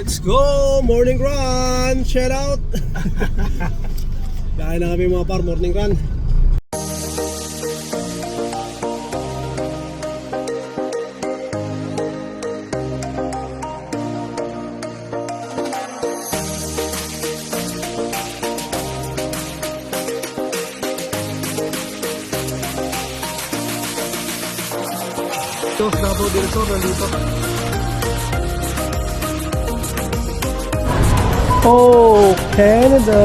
Let's go! Morning run! Shout out! Dahil na kami mga par, morning run. Ito, Davao del Sur, nandito. Oh, Canada!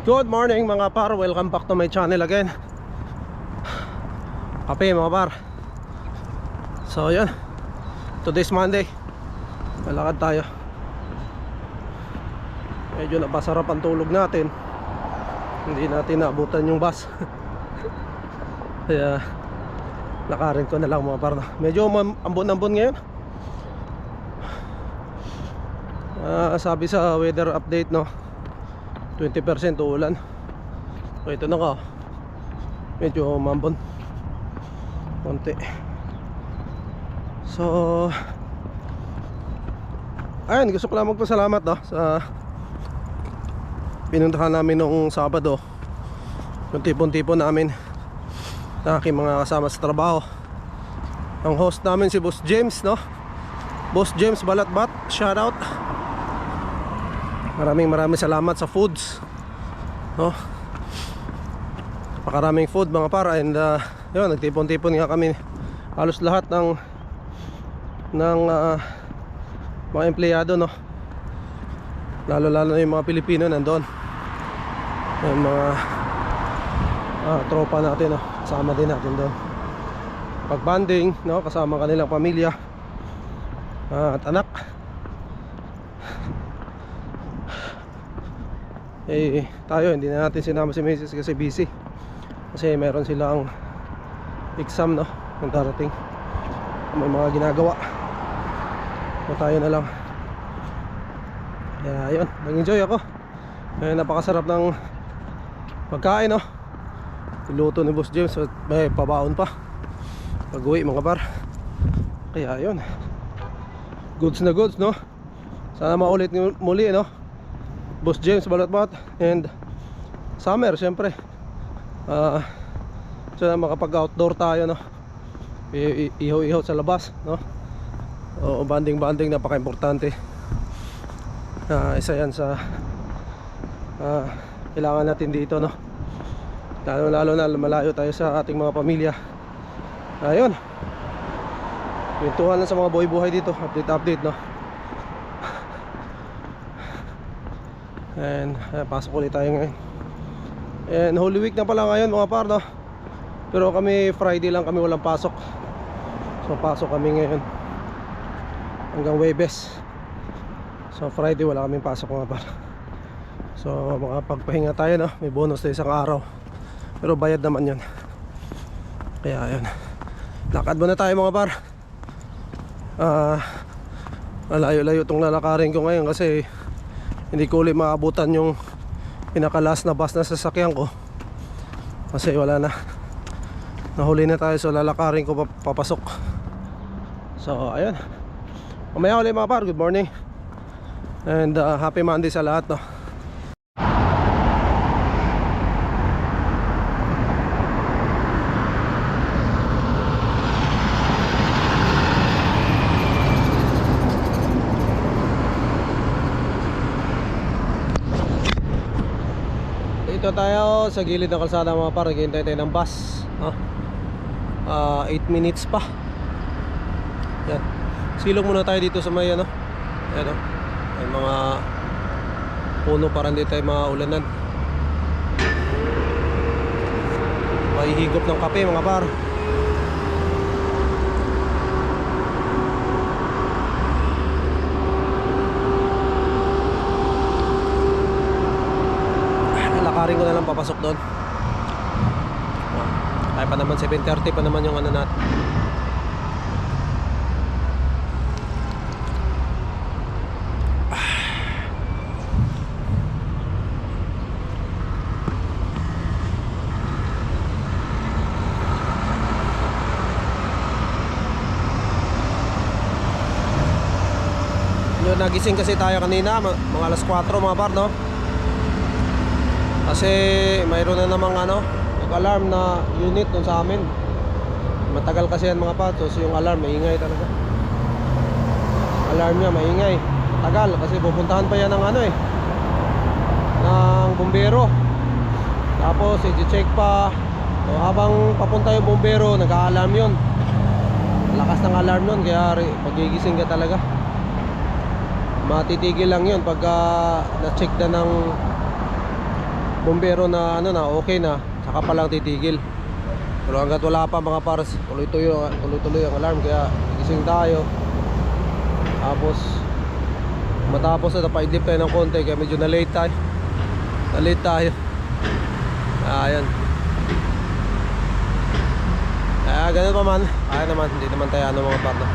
Good morning mga par, welcome back to my channel again. Kape mga par. So yun, today's Monday. Malakad tayo. Medyo napasarap ang tulog natin. Hindi natin naabutan yung bus. Kaya lakarin ko na lang mga par. Medyo ambon-ambon ngayon. Sabi sa weather update, no, 20% uulan. So ito na ka, medyo mambon konti. So ayun, gusto ko lang magpasalamat, no, sa pinuntahan namin noong Sabado. Yung tipon-tipon namin na aking mga kasama sa trabaho. Ang host namin si Boss James, no, Boss James Balatbat, shout out. Maraming salamat sa foods, no? Napakaraming food mga para. And yun, nagtipon-tipon nga kami. Halos lahat ng mga empleyado, no? Lalo na yung mga Pilipino nandun. Yung mga tropa natin, no? Kasama din natin doon. Pag-banding, no? Kasama kanilang pamilya at anak. Eh, tayo hindi na natin sinama si Mrs. kasi busy. Kasi meron silang exam, no, ng darating. May mga ginagawa. So tayo na lang. Kaya yun, nag-enjoy ako. Napakasarap ng pagkain, no. Niluto ni Boss James. So, may pabaon pa pag-uwi mga par. Kaya yun, goods na goods, no. Sana maulit muli, no, Boss James Balatbat and Summer, syempre. Sana makapag-outdoor tayo, no. Ihaw-ihaw sa labas, no. O banding-banding, napaka-importante. Isa yan sa kailangan natin dito, no. Lalo na malayo tayo sa ating mga pamilya. Ayun, kwentuhan lang sa mga buhay-buhay dito. Update, no. And pasok ulit tayo ngayon. And Holy Week na pala ngayon mga par, no? Pero kami Friday lang kami walang pasok. So pasok kami ngayon hanggang Huwebes. So Friday wala kaming pasok mga par. So makapagpahinga tayo, no? May bonus na isang araw. Pero bayad naman yun. Kaya yun, lakad muna tayo mga par. Malayo-layo itong lalakarin ko ngayon kasi hindi ko ulit maabutan yung pinakalas na bus na sasakyan ko. Kasi wala na, nahuli na tayo. So lalakarin ko papasok. So ayun, mamaya ulit mga par. Good morning and happy Monday sa lahat, no. Dito tayo sa gilid ng kalsada mga par. Naghihintay tayo ng bus, no? 8 minutes pa. Yan, silong muna tayo dito sa may ano. Yan, no? May mga puno para hindi tayo maulanan. Mahihigop ng kape mga par. papasok doon. Kaya pa naman 7:30 pa naman yung ano natin. Nagising kasi tayo kanina mga alas 4 mga par, no? Kasi mayroon na namang ano, nag-alarm na unit dun sa amin. Matagal kasi yan mga par. So yung alarm maingay talaga. Alarm niya maingay. Tagal kasi pupuntahan pa yan ng ano ng bumbero. Tapos i-check pa. So habang papunta yung bumbero, nag-a-alarm yun. Lakas ng alarm nun, kaya magigising ka talaga. Matitigil lang yun pagka na-check na ng bumbero na ano na okay na, saka pa lang titigil. Pero hanggat wala pa mga pares, tuloy-tuloy ang alarm, kaya gising tayo. Tapos matapos na napaidlip tayo ng konti, kaya medyo na-late tayo. Ayan. Ganun pa man. Hindi naman tayo ano mga pares.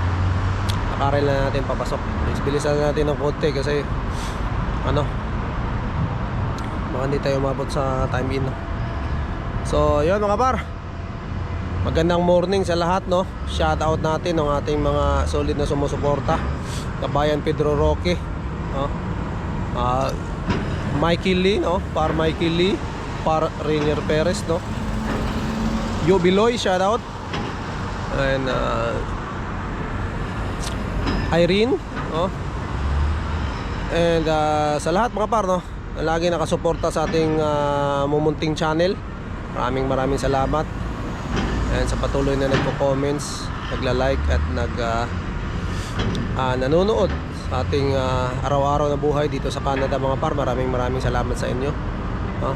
Nakarel na natin papasok. Bilisan natin ng konti kasi ano, baka hindi tayo umabot sa time in, no? So yun mga par, magandang morning sa lahat, no? Shout out natin ng ating mga solid na sumusuporta, Kabayan Pedro Roque, no? Mikey Lee, no? Par Mikey Lee, par Rainier Perez, no? Yo Biloy, shout out. And Irene, no? And sa lahat mga par, no, na lagi nakasuporta sa ating mumunting channel, maraming salamat. And sa patuloy na nagko-comments, nagla-like at nanonood sa ating araw-araw na buhay dito sa Canada mga par, maraming salamat sa inyo, no?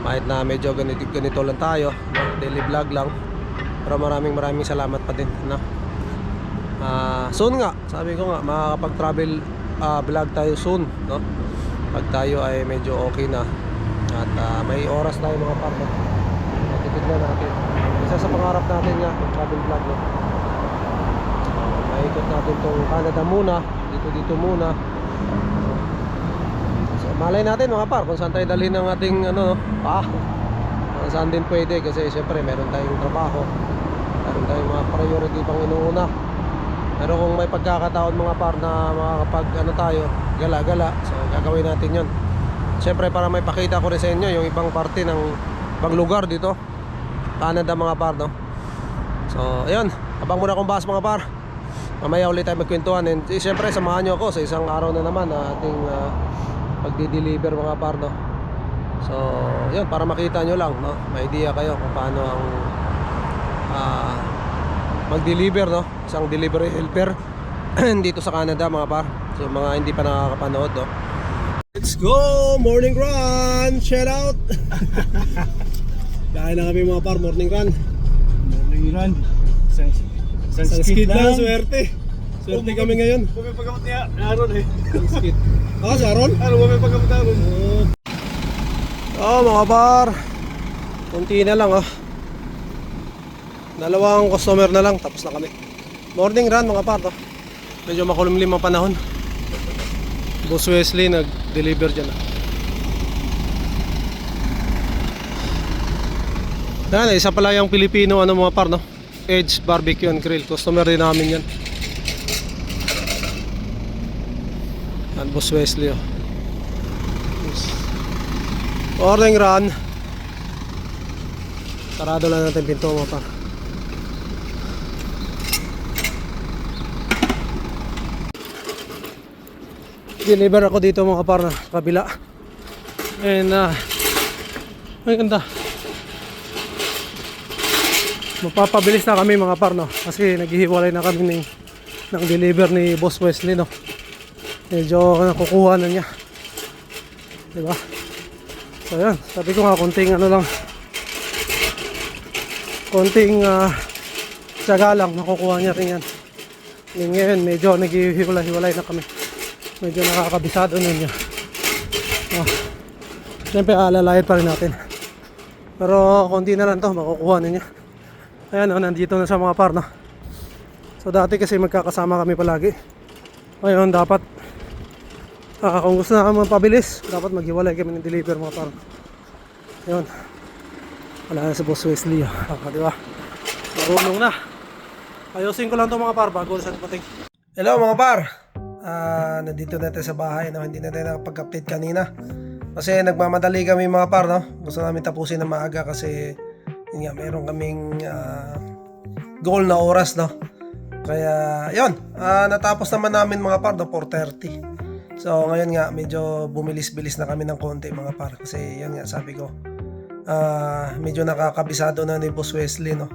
Kahit na medyo ganito lang tayo, no? Daily vlog lang, pero maraming salamat pa din, no? Soon nga, sabi ko nga, makakapag-travel vlog tayo soon, no? Pag tayo ay medyo okay na at may oras tayo mga partner, titignan natin. Isa sa pangarap natin nga, travel vlog, no? Maikot natin tong Canada muna, dito muna. So, malay natin mga par, kung saan tayo dalhin ng ating ano, kung saan din pwede, kasi syempre meron tayong trabaho, meron tayong mga priority pang inuuna. Pero kung may pagkakataon mga par na makakapag ano tayo, gala-gala, so gagawin natin yon. Siyempre para may pakita ko rin sa inyo yung ibang parte ng ibang lugar dito Canada mga par, no? So ayun, abang muna akong bus mga par. Mamaya ulit tayo magkwentuhan. And siyempre samahan nyo ako sa isang araw na naman na ating pagdi-deliver mga par, no? So yun, para makita nyo lang, no? May idea kayo kung paano ang mag-deliver, no? Isang delivery helper dito sa Canada mga par. So mga hindi pa nakakapanood, no? Let's go! Morning run! Shout out! Dahil na kami mga par, morning run. Morning run. Isang skid lang. Swerte kami ngayon. May pagkamot niya, Aaron eh. Skid. Si Aaron? May pagkamot na Aaron. Mga par, kunti na lang, dalawang customer na lang, tapos na kami. Morning run mga par, medyo makulimlim ang panahon. Boss Wesley nag-deliver dyan. Yan, isa pala yung Pilipino mga par, no? Edge Barbecue and Grill, customer din namin yan. Yan, Boss Wesley, Morning run. Sarado lang natin pinto mga par. Deliver ako dito mga par na kabila. And ay ganda. Magpapabilis na kami mga par, no? Kasi naghihiwalay na kami ng deliver ni Boss Wesley, no? Medyo nakukuha na niya, diba? So yan, sabi ko nga konting ano lang, konting tiyaga lang, makukuha niya rin yan. Ngayon medyo naghihiwalay na kami, medyo nakakabisado na niya. Siyempre alalayan pa rin natin. Pero konti na lang to, makukuha ninyo. Ayan, nandito na sa mga par, no? So dati kasi magkakasama kami palagi. Ngayon dapat kung gusto na kami mapabilis, dapat maghiwalay kami ng deliver mga par. Yun. Wala na si Boss Wesley. Di ba? Marunong na. Ayusin ko lang to mga par bago sa pating. Hello mga par. Nandito na tayo sa bahay, no? Hindi na tayo nakapag-update kanina. Kasi nagmamadali kami mga par, no? Gusto namin tapusin na maaga kasi yun nga, meron kaming goal na oras, no? Kaya yun, natapos naman namin mga par, no? 4:30. So ngayon nga medyo bumilis-bilis na kami ng konti mga par. Kasi yun nga sabi ko, medyo nakakabisado na ni Boss Wesley, no?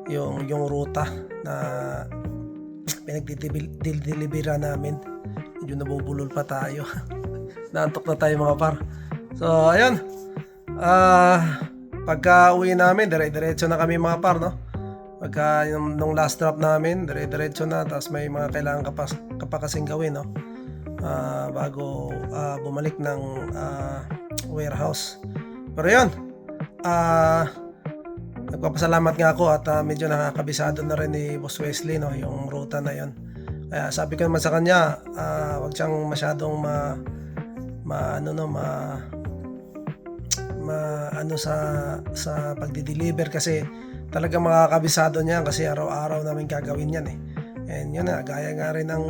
Yung ruta na pinagdideliveran namin. Medyo nabubulol pa tayo. Naantok na tayo mga par. So ayun, pagka uwi namin dire-diretso na kami mga par, no? Pagka nung last drop namin dire-diretso na, tapos may mga kailangan ka pa kasing gawin, no? Bago bumalik ng warehouse. Pero yun, nagpapasalamat nga ako at medyo nakakabisado na rin ni Boss Wesley, no, yung ruta na yun. Kaya sabi ko naman sa kanya, wag siyang masyadong sa pagdi-deliver kasi talagang makakabisado niya kasi araw-araw namin gagawin yan eh. And yun na, gaya nga rin ng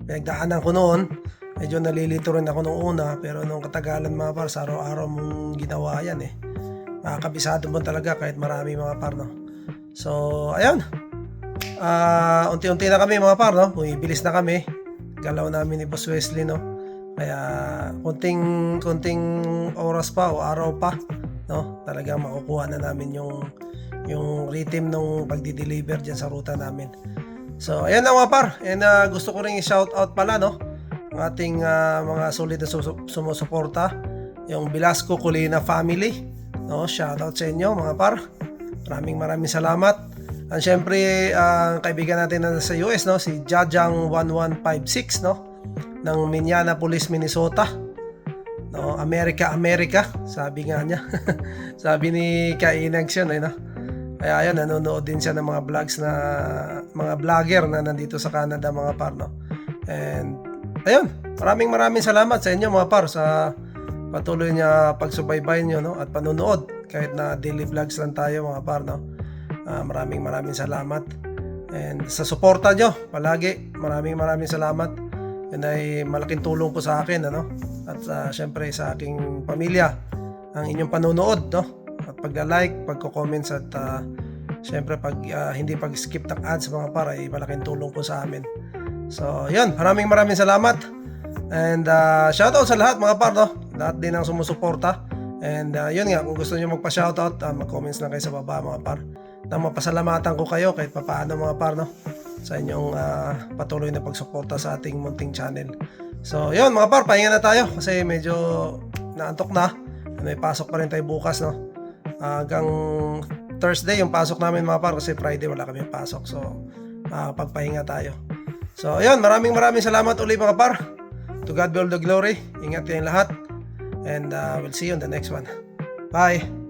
pinagdaanan ko noon. Medyo nalilito rin ako nung una, pero nung katagalan mga par, sa araw-araw mong ginawa yan eh. Makakabisado mo talaga kahit marami mga par, no? So ayun, unti-unti na kami mga par, no? Bumibilis na kami. Galaw namin ni Boss Wesley, no? Kaya konting oras pa o araw pa, no? Talagang makukuha na namin yung rhythm ng pagdi-deliver dyan sa ruta namin. So ayan na mga par. And gusto ko rin i-shout out pala, no, ang ating mga solid na sumusuporta, yung Velasco Colina family, no? Shout out sa inyo mga par. Maraming salamat. And syempre ang kaibigan natin na sa US, no, si Jajang 1156, no, ng Minneapolis, Minnesota, no, America, sabi nga niya. Sabi ni Kainags yun, no? Kaya ayun, nanonood din siya ng mga vlogs na mga vlogger na nandito sa Canada mga par, no? And ayun, maraming salamat sa inyo mga par sa patuloy niya pagsubaybay niyo, no, at panonood kahit na daily vlogs lang tayo mga par, no? Maraming salamat. And sa suporta niyo palagi, maraming salamat. Yan ay malaking tulong po sa akin, ano? At syempre sa aking pamilya ang inyong panonood, no? At pagla-like, pagko-comments at syempre hindi pag-skip ng ads mga par ay malaking tulong po sa amin. So yun, maraming salamat. And shoutout sa lahat mga par, no? Lahat din ang sumusuporta. And yun nga, kung gusto niyo magpa-shoutout, mag-comments lang kayo sa baba mga par. Nang mapasalamatan ko kayo kahit papaano mga par, no, sa inyong patuloy na pagsuporta sa ating munting channel. So yun mga par, pahinga na tayo kasi medyo naantok na. May pasok pa rin tayo bukas, no? Hanggang Thursday yung pasok namin mga par kasi Friday wala kami pasok. So pagpahinga tayo. So ayun, maraming salamat ulit mga par. To God be all the glory. Ingat kayong lahat. And we'll see you on the next one. Bye.